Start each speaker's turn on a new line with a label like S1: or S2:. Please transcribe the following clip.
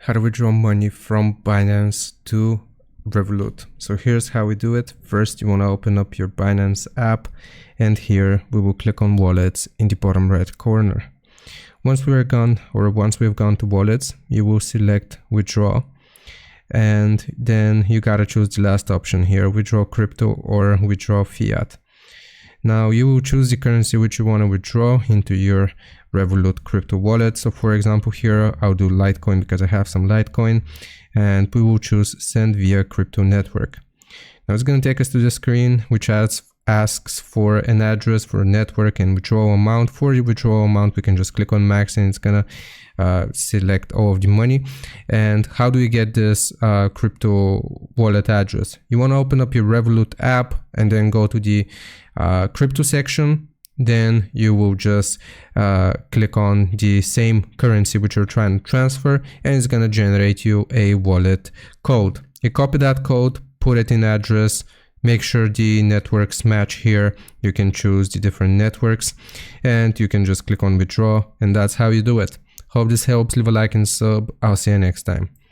S1: How to withdraw money from Binance to Revolut. So here's how we do it. First, you want to open up your Binance app, and here we will click on wallets in the bottom right corner. Once we've gone to wallets, you will select withdraw, and then you gotta choose the last option here, withdraw crypto or withdraw fiat. Now you will choose the currency which you want to withdraw into your Revolut crypto wallet. So for example, here I'll do Litecoin because I have some Litecoin, and we will choose send via crypto network. Now it's going to take us to the screen which asks for an address for a network and withdrawal amount. For the withdrawal amount, we can just click on max and it's going to select all of the money. And how do you get this crypto wallet address? You want to open up your Revolut app and then go to the crypto section. Then you will just click on the same currency which you're trying to transfer, and it's going to generate you a wallet code. You copy that code, put it in address, make sure the networks match here. You can choose the different networks and you can just click on withdraw, and that's how you do it. Hope this helps. Leave a like and sub. I'll see you next time.